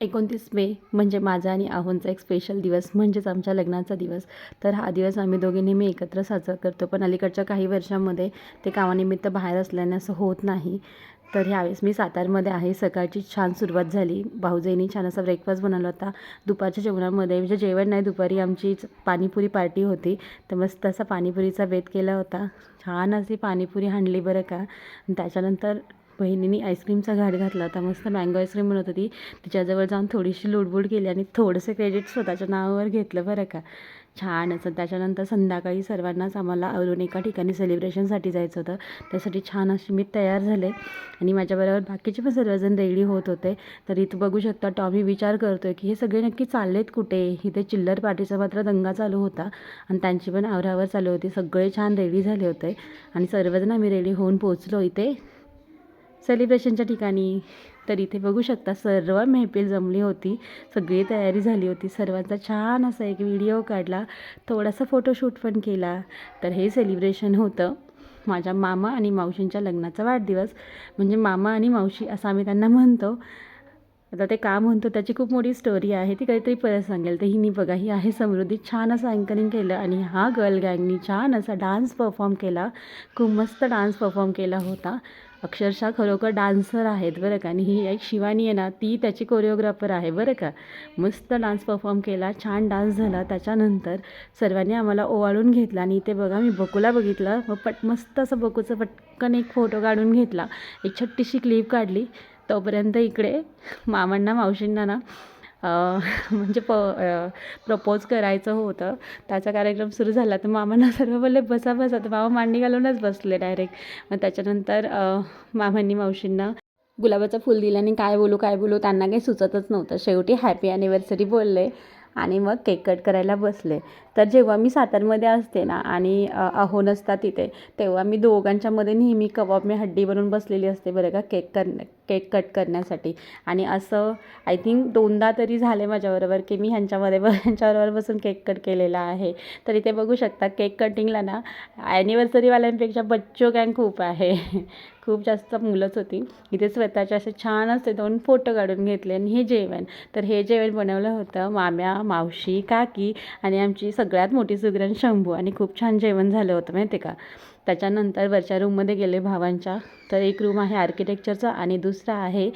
29 मे म्हणजे माझा आणि आहोंचा एक स्पेशल दिवस, म्हणजेच आमच्या लग्नाचा दिवस. तर हा दिवस आम्ही दोघे नेहमी एकत्र साजरा करतो, पण अलीकडच्या काही वर्षांमध्ये ते कामानिमित्त बाहेर असल्याने असं होत नाही. तर ह्यावेळेस मी सातारमध्ये आहे. सकाळची छान सुरुवात झाली. भाऊजाईंनी छान असा ब्रेकफास्ट बनवला होता. दुपारच्या जेवणामध्ये म्हणजे जेवण नाही, दुपारी आमची पाणीपुरी पार्टी होती. तर मस्त असा पाणीपुरीचा बेत केला होता. छान अशी पाणीपुरी हाणली बरं का. त्याच्यानंतर बहिणीने आईस्क्रीमचा घाट घातला होता. मस्त मँगो आईस्क्रीम बनवत होती. तिच्याजवळ जाऊन थोडीशी लुडबुड केली आणि थोडंसं क्रेडिट स्वतःच्या नावावर घेतलं बरं का. छान असं. त्याच्यानंतर संध्याकाळी सर्वांनाच आम्हाला आवरून एका ठिकाणी सेलिब्रेशनसाठी जायचं होतं. त्यासाठी छान अशी मी तयार झाले आणि माझ्याबरोबर बाकीचे पण सर्वजण रेडी होत होते. तर इथं बघू शकता टॉमी विचार करतो आहे की हे सगळे नक्की चाललेत कुठे. इथे चिल्लर पार्टीचा मात्र दंगा चालू होता आणि त्यांची पण आवरावर चालू होती. सगळे छान रेडी झाले होते आणि सर्वजण आम्ही रेडी होऊन पोहोचलो इथे सेलिब्रेशनच्या ठिकाणी. तर इथे बघू शकता सर्व मेहफिल जमली होती, सगळी तयारी झाली होती. सर्वांचा छान असा एक व्हिडिओ काढला, थोडासा फोटोशूट पण केला. तर हे सेलिब्रेशन होतं माझ्या मामा आणि मावशींच्या लग्नाचा वाढदिवस. म्हणजे मामा आणि मावशी असं आम्ही त्यांना म्हणतो. आता ते का म्हणतो त्याची खूप मोठी स्टोरी आहे, ती काहीतरी परत सांगेल. तर हिनी बघा, ही आहे समृद्धी. छान असं अँकरिंग केलं आणि हा गर्ल गँगनी छान असा डान्स परफॉर्म केला. खूप मस्त डान्स परफॉर्म केला होता. अक्षरशः खरोखर डान्सर आहेत बरं का. आणि ही एक शिवानी आहे ना, ती त्याची कोरिओग्राफर आहे बरं का. मस्त डान्स परफॉर्म केला, छान डान्स झाला. त्याच्यानंतर सर्वांनी आम्हाला ओवाळून घेतला आणि इथे बघा मी बकूला बघितलं. मग मस्त असं बकूचं पटकन एक फोटो काढून घेतला, एक छोटीशी क्लिप काढली. तोपर्यंत इकडे मामांना मावशींना ना म्हणजे प्रपोज करायचं होतं. त्याचा कार्यक्रम सुरू झाला. तर मामांना सर्व बोलले बसा बसा. तर मामा मांडी घालूनच बसले डायरेक्ट. मग त्याच्यानंतर मामांनी मावशींना गुलाबाचं फूल दिलं आणि काय बोलू त्यांना काही सुचतच नव्हतं. शेवटी हॅपी ॲनिव्हर्सरी बोलले आणि मग केक कट करायला बसले. तर जेव्हा मी सातारमध्ये असते ना आणि अहो नसतात तिथे, तेव्हा मी दोघांच्यामध्ये नेहमी कबाब मी हड्डी बनवून बसलेली असते बरं का केक कट करण्यासाठी. आणि असं आय थिंक 2दा तरी झाले माझ्याबरोबर की मी ह्यांच्याबरोबर बसून केक कट केलेला आहे. तर इथे बघू शकता केक कटिंगला ना ॲनिव्हर्सरीवाल्यांपेक्षा बच्चो गँग खूप आहे. खूप जास्त मुलंच होती. इथे स्वतःचे असे छान असे 2 फोटो काढून घेतले आणि हे जेवण. तर हे जेवण बनवलं होतं माम्या, मावशी, काकी आणि आमची सगळ्यात मोठी सुगरण शंभू. आणि खूप छान जेवण झालं होतं माहिती आहे का. त्याच्यानंतर वरच्या रूममध्ये गेले भावांच्या. तर एक रूम आहे आर्किटेक्चरचा आणि दुसरा आहे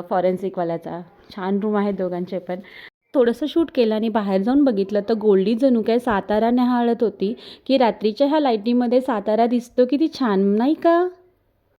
फॉरेन्सिकवाल्याचा. छान रूम आहेत दोघांचे पण. थोडंसं शूट केलं आणि बाहेर जाऊन बघितलं तर गोल्डी जणू काय सातारा न्याहाळत होती की रात्रीच्या ह्या लाईटीमध्ये सातारा दिसतो किती छान नाही का.